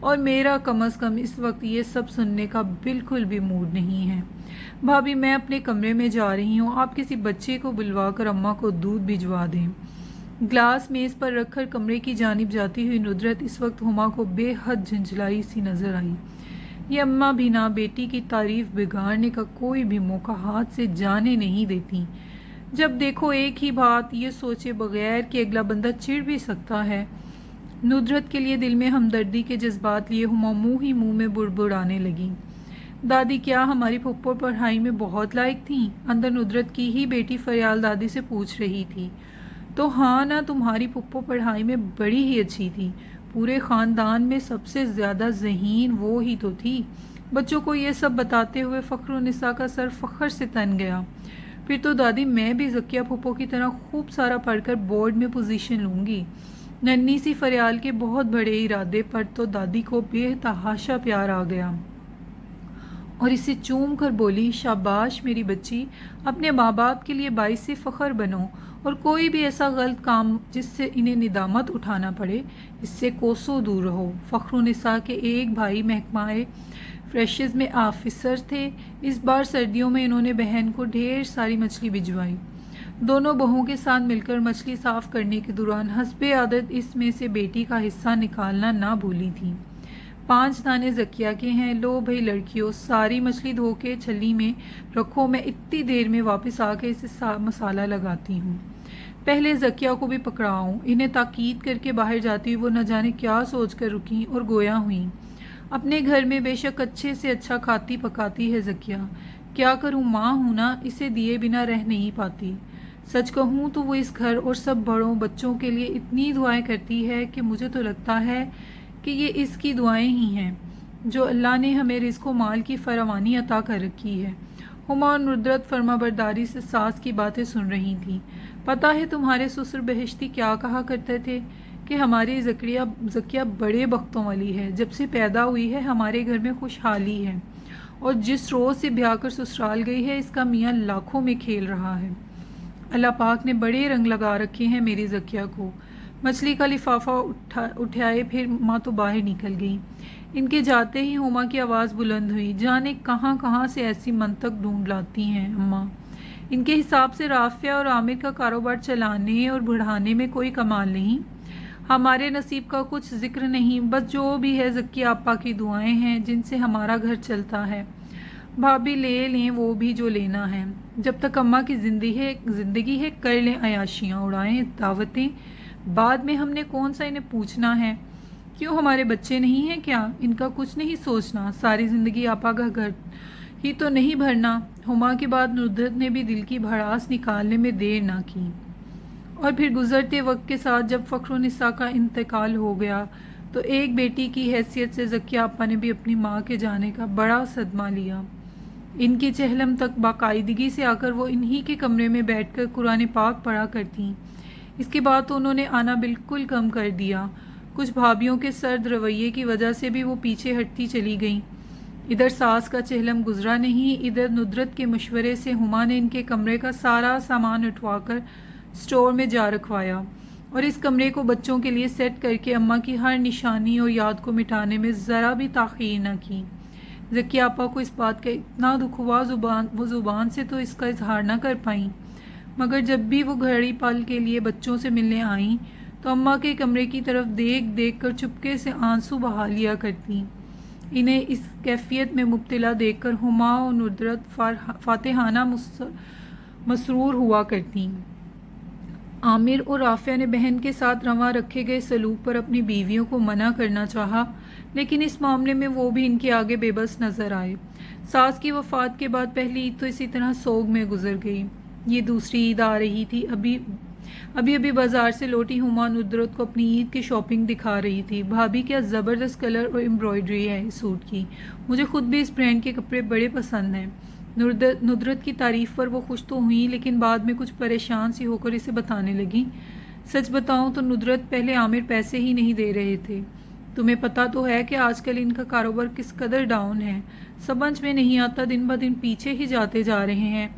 اور میرا کم از کم اس وقت یہ سب سننے کا بالکل بھی موڈ نہیں ہے۔ بھابھی میں اپنے کمرے میں جا رہی ہوں، آپ کسی بچے کو بلوا کر اماں کو دودھ بھجوا دیں۔ گلاس میز پر رکھ کر کمرے کی جانب جاتی ہوئی ندرت اس وقت ہما کو بے حد جھنجھلائی سی نظر آئی۔ یہ اماں بھی نہ بیٹی کی تعریف بگاڑنے کا کوئی بھی موقع ہاتھ سے جانے نہیں دیتی۔ جب دیکھو ایک ہی بات یہ سوچے بغیر کہ اگلا بندہ چڑ بھی سکتا ہے۔ ندرت کے لیے دل میں ہمدردی کے جذبات لیے ہما منہ ہی منہ میں بڑبڑانے لگی۔ دادی کیا ہماری پھپھو پڑھائی میں بہت لائق تھیں؟ اندر ندرت کی ہی بیٹی فریال دادی سے پوچھ رہی تھی۔ تو ہاں نا، تمہاری پھپھو پڑھائی میں بڑی ہی اچھی تھی، پورے خاندان میں سب سے زیادہ ذہین وہ ہی تو تھی۔ بچوں کو یہ سب بتاتے ہوئے فخر النساء کا سر فخر سے تن گیا۔ پھر تو دادی میں بھی ذکیہ پھپھو کی طرح خوب سارا پڑھ کر بورڈ میں پوزیشن لوں گی۔ ننھی سی فریال کے بہت بڑے ارادے پر تو دادی کو بے تحاشا پیار آ گیا اور اسے چوم کر بولی، شاباش میری بچی، اپنے ماں باپ کے لیے باعث فخر بنو، اور کوئی بھی ایسا غلط کام جس سے انہیں ندامت اٹھانا پڑے اس سے کوسوں دور رہو۔ فخر النساء کے ایک بھائی محکمہ فریشز میں آفیسر تھے۔ اس بار سردیوں میں انہوں نے بہن کو ڈھیر ساری مچھلی بھجوائی۔ دونوں بہوؤں کے ساتھ مل کر مچھلی صاف کرنے کے دوران حسب عادت اس میں سے بیٹی کا حصہ نکالنا نہ بھولی تھی۔ 5 دانے ذکیہ کے ہیں، لو بھئی لڑکیوں، ساری مچھلی دھو کے چھلی میں رکھو، میں اتنی دیر میں واپس آ کے اسے مسالہ لگاتی ہوں۔ پہلے ذکیہ کو بھی پکڑاؤں۔ انہیں تاکید کر کے باہر جاتی ہوئی وہ نہ جانے کیا سوچ کر رکیں اور گویا ہوئیں۔ اپنے گھر میں بے شک اچھے سے اچھا کھاتی پکاتی ہے ذکیہ، کیا کروں، ماں ہوں نا، اسے دیے بنا رہ نہیں پاتی۔ سچ کہوں تو وہ اس گھر اور سب بڑوں بچوں کے لیے اتنی دعائیں کرتی ہے کہ مجھے تو لگتا ہے کہ یہ اس کی دعائیں ہی ہیں جو اللہ نے ہمیں رزق و مال کی فراوانی عطا کر رکھی ہے۔ ہما اور ندرت فرما برداری سے ساس کی باتیں سن رہی تھیں۔ پتہ ہے تمہارے سسر بہشتی کیا کہا کرتے تھے کہ ہماری ذکیہ بڑے بختوں والی ہے، جب سے پیدا ہوئی ہے ہمارے گھر میں خوشحالی ہے، اور جس روز سے بیاہ کر سسرال گئی ہے اس کا میاں لاکھوں میں کھیل رہا ہے۔ اللہ پاک نے بڑے رنگ لگا رکھے ہیں میری ذکیہ کو۔ مچھلی کا لفافہ اٹھائے پھر ماں تو باہر نکل گئی۔ ان کے جاتے ہی ہما کی آواز بلند ہوئی، جانے کہاں کہاں سے ایسی منطق ڈھونڈ لاتی ہیں اماں۔ ان کے حساب سے رافعہ اور عامر کا کاروبار چلانے اور بڑھانے میں کوئی کمال نہیں، ہمارے نصیب کا کچھ ذکر نہیں، بس جو بھی ہے ذکیہ آپا کی دعائیں ہیں جن سے ہمارا گھر چلتا ہے۔ بھابھی لے لیں وہ بھی جو لینا ہے، جب تک اماں کی زندگی ہے کر لیں عیاشیاں، اڑائیں دعوتیں، بعد میں ہم نے کون سا انہیں پوچھنا ہے۔ کیوں ہمارے بچے نہیں ہیں کیا؟ ان کا کچھ نہیں سوچنا، ساری زندگی آپا کا گھر ہی تو نہیں بھرنا۔ ہما کے بعد ندرت نے بھی دل کی بھڑاس نکالنے میں دیر نہ کی، اور پھر گزرتے وقت کے ساتھ جب فخر النساء کا انتقال ہو گیا تو ایک بیٹی کی حیثیت سے ذکیہ آپا نے بھی اپنی ماں کے جانے کا بڑا صدمہ لیا۔ ان کی چہلم تک باقاعدگی سے آ کر وہ انہی کے کمرے میں بیٹھ کر قرآن پاک پڑھا کرتیں۔ اس کے بعد تو انہوں نے آنا بالکل کم کر دیا۔ کچھ بھابھیوں کے سرد رویے کی وجہ سے بھی وہ پیچھے ہٹتی چلی گئیں۔ ادھر ساس کا چہلم گزرا نہیں، ادھر ندرت کے مشورے سے ہما نے ان کے کمرے کا سارا سامان اٹھوا کر اسٹور میں جا رکھوایا اور اس کمرے کو بچوں کے لیے سیٹ کر کے اماں کی ہر نشانی اور یاد کو مٹانے میں ذرا بھی تاخیر نہ کی۔ ذکیہ آپا کو اس بات کا اتنا دکھ ہوا وہ زبان سے تو اس کا اظہار نہ کر پائیں، مگر جب بھی وہ گھڑی پل کے لیے بچوں سے ملنے آئیں تو اماں کے کمرے کی طرف دیکھ کر چپکے سے آنسو بہا لیا کرتی۔ انہیں اس کیفیت میں مبتلا دیکھ کر ہما و ندرت فاتحانہ مسرور ہوا کرتی۔ عامر اور رافعہ نے بہن کے ساتھ رواں رکھے گئے سلوک پر اپنی بیویوں کو منع کرنا چاہا، لیکن اس معاملے میں وہ بھی ان کے آگے بے بس نظر آئے۔ ساس کی وفات کے بعد پہلی عید تو اسی طرح سوگ میں گزر گئی۔ یہ دوسری عید آ رہی تھی۔ ابھی بازار سے لوٹی ہما ندرت کو اپنی عید کی شاپنگ دکھا رہی تھی۔ بھابھی کیا زبردست کلر اور امبرائڈری ہے اس سوٹ کی، مجھے خود بھی اس برانڈ کے کپڑے بڑے پسند ہیں۔ ندرت کی تعریف پر وہ خوش تو ہوئیں، لیکن بعد میں کچھ پریشان سی ہو کر اسے بتانے لگیں، سچ بتاؤں تو ندرت پہلے عامر پیسے ہی نہیں دے رہے تھے۔ تمہیں پتہ تو ہے کہ آج کل ان کا کاروبار کس قدر ڈاؤن ہے، سمجھ میں نہیں آتا، دن بدن پیچھے ہی جاتے جا رہے ہیں۔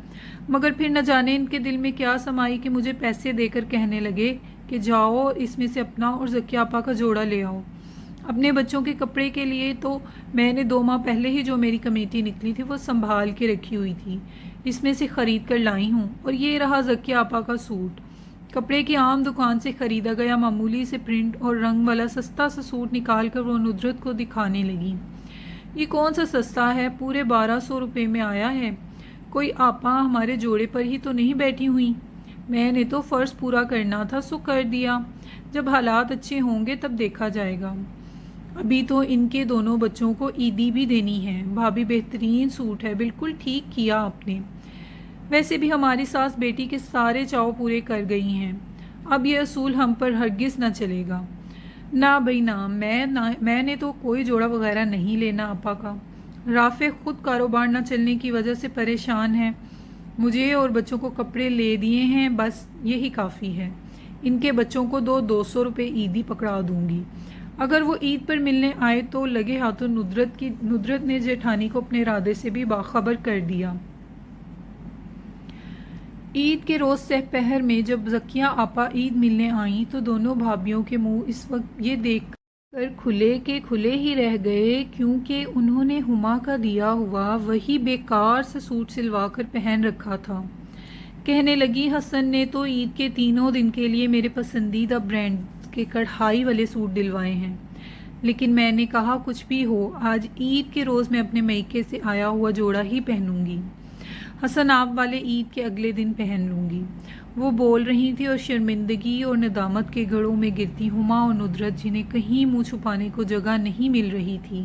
مگر پھر نہ جانے ان کے دل میں کیا سمائی کہ مجھے پیسے دے کر کہنے لگے کہ جاؤ اس میں سے اپنا اور ذکیہ آپا کا جوڑا لے آؤ۔ اپنے بچوں کے کپڑے کے لیے تو میں نے 2 ماہ پہلے ہی جو میری کمیٹی نکلی تھی وہ سنبھال کے رکھی ہوئی تھی، اس میں سے خرید کر لائی ہوں۔ اور یہ رہا ذکیہ آپا کا سوٹ، کپڑے کی عام دکان سے خریدا گیا معمولی سے پرنٹ اور رنگ والا سستا سا سوٹ نکال کر وہ ندرت کو دکھانے لگی۔ یہ کون سا سستا ہے، پورے 1200 روپے میں آیا ہے، کوئی آپا ہمارے جوڑے پر ہی تو نہیں بیٹھی ہوئی؟ میں نے تو فرض پورا کرنا تھا سو کر دیا، جب حالات اچھے ہوں گے تب دیکھا جائے گا، ابھی تو ان کے دونوں بچوں کو عیدی بھی دینی ہے۔ بھابھی بہترین سوٹ ہے، بالکل ٹھیک کیا آپ نے، ویسے بھی ہماری ساس بیٹی کے سارے چاؤ پورے کر گئی ہیں، اب یہ اصول ہم پر ہرگز نہ چلے گا۔ نہ بھئی نہ، میں نے تو کوئی جوڑا وغیرہ نہیں لینا آپا کا، رافع خود کاروبار نہ چلنے کی وجہ سے پریشان ہے، مجھے اور بچوں کو کپڑے لے دیے ہیں، بس یہی کافی ہے، ان کے بچوں کو 200 روپے عیدی پکڑا دوں گی، اگر وہ عید پر ملنے آئے تو لگے ہاتھوں ندرت نے جیٹھانی کو اپنے ارادے سے بھی باخبر کر دیا۔ عید کے روز سہ پہر میں جب ذکیہ آپا عید ملنے آئیں تو دونوں بھابھیوں کے منہ اس وقت یہ دیکھ کر کھلے کے کھلے ہی رہ گئے، کیونکہ انہوں نے ہما کا دیا ہوا وہی بیکار سے سوٹ سلوا کر پہن رکھا تھا۔ کہنے لگی حسن نے تو عید کے 3 دن کے لیے میرے پسندیدہ برانڈ کے کڑھائی والے سوٹ دلوائے ہیں، لیکن میں نے کہا کچھ بھی ہو، آج عید کے روز میں اپنے میکے سے آیا ہوا جوڑا ہی پہنوں گی، حسن آپ والے عید کے اگلے دن پہن لوں گی۔ وہ بول رہی تھی اور شرمندگی اور ندامت کے گڑھوں میں گرتی ہما اور ندرت جنہیں کہیں منہ چھپانے کو جگہ نہیں مل رہی تھی۔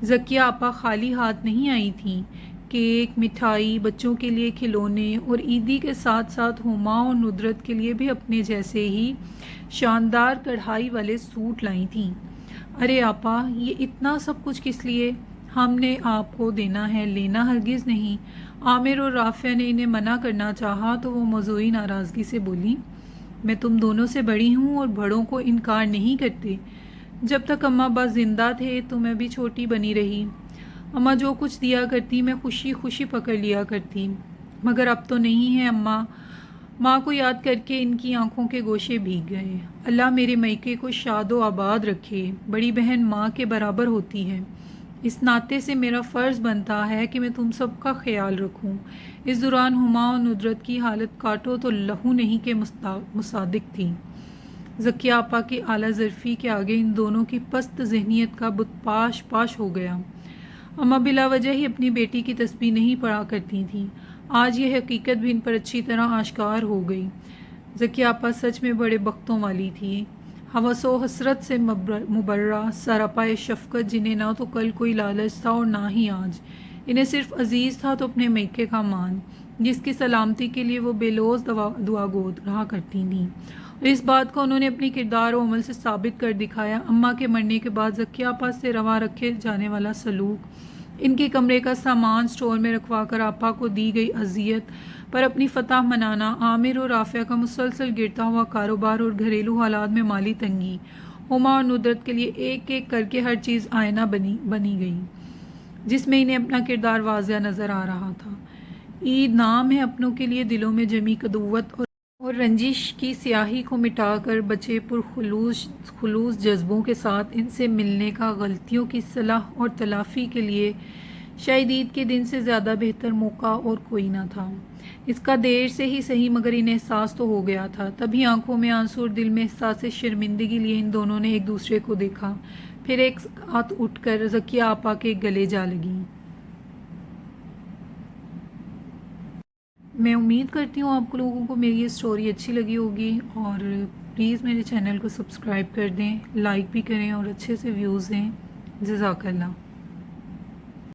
ذکیہ آپا خالی ہاتھ نہیں آئی تھیں، کیک، مٹھائی، بچوں کے لیے کھلونے اور عیدی کے ساتھ ساتھ ہما اور ندرت کے لیے بھی اپنے جیسے ہی شاندار کڑھائی والے سوٹ لائی تھیں۔ ارے آپا، یہ اتنا سب کچھ کس لیے؟ ہم نے آپ کو دینا ہے، لینا ہرگز نہیں۔ عامر اور رافع نے انہیں منع کرنا چاہا تو وہ موضوعی ناراضگی سے بولی، میں تم دونوں سے بڑی ہوں اور بڑوں کو انکار نہیں کرتے، جب تک اماں باپ زندہ تھے تو میں بھی چھوٹی بنی رہی، اماں جو کچھ دیا کرتی میں خوشی خوشی پکڑ لیا کرتی، مگر اب تو نہیں ہے اماں۔ ماں کو یاد کر کے ان کی آنکھوں کے گوشے بھیگ گئے۔ اللہ میرے میکے کو شاد و آباد رکھے، بڑی بہن ماں کے برابر ہوتی ہے، اس ناطے سے میرا فرض بنتا ہے کہ میں تم سب کا خیال رکھوں۔ اس دوران ہما اور ندرت کی حالت کاٹو تو لہو نہیں کے مصادق تھی۔ ذکیہ آپا کی اعلیٰ ظرفی کے آگے ان دونوں کی پست ذہنیت کا بت پاش ہو گیا۔ اماں بلا وجہ ہی اپنی بیٹی کی تسبیح نہیں پڑھا کرتی تھیں، آج یہ حقیقت بھی ان پر اچھی طرح آشکار ہو گئی۔ ذکیہ آپا سچ میں بڑے بختوں والی تھی، ہوس و حسرت سے مبرہ، سراپائے شفقت، جنہیں نہ تو کل کوئی لالچ تھا اور نہ ہی آج، انہیں صرف عزیز تھا تو اپنے میکے کا مان، جس کی سلامتی کے لیے وہ بے لوث دعا گو رہا کرتی تھیں، اور اس بات کو انہوں نے اپنی کردار و عمل سے ثابت کر دکھایا۔ اماں کے مرنے کے بعد ذکیہ آپا سے روا رکھے جانے والا سلوک، ان کے کمرے کا سامان سٹور میں رکھوا کر آپا کو دی گئی اذیت پر اپنی فتح منانا، عامر اور رافع کا مسلسل گرتا ہوا کاروبار اور گھریلو حالات میں مالی تنگی، ہما اور ندرت کے لیے ایک ایک کر کے ہر چیز آئینہ بنی گئی، جس میں انہیں اپنا کردار واضح نظر آ رہا تھا۔ عید نام ہے اپنوں کے لیے دلوں میں جمی عدوت اور رنجش کی سیاہی کو مٹا کر بچے خلوص جذبوں کے ساتھ ان سے ملنے کا، غلطیوں کی صلاح اور تلافی کے لیے شاید عید کے دن سے زیادہ بہتر موقع اور کوئی نہ تھا۔ اس کا دیر سے ہی صحیح مگر انہیں احساس تو ہو گیا تھا، تبھی آنکھوں میں آنسو اور دل میں احساس شرمندگی لیے ان دونوں نے ایک دوسرے کو دیکھا، پھر ایک ہاتھ اٹھ کر ذکیہ آپا کے گلے جا لگیں۔ میں امید کرتی ہوں آپ لوگوں کو میری یہ سٹوری اچھی لگی ہوگی، اور پلیز میرے چینل کو سبسکرائب کر دیں، لائک بھی کریں اور اچھے سے ویوز دیں۔ جزاک اللہ۔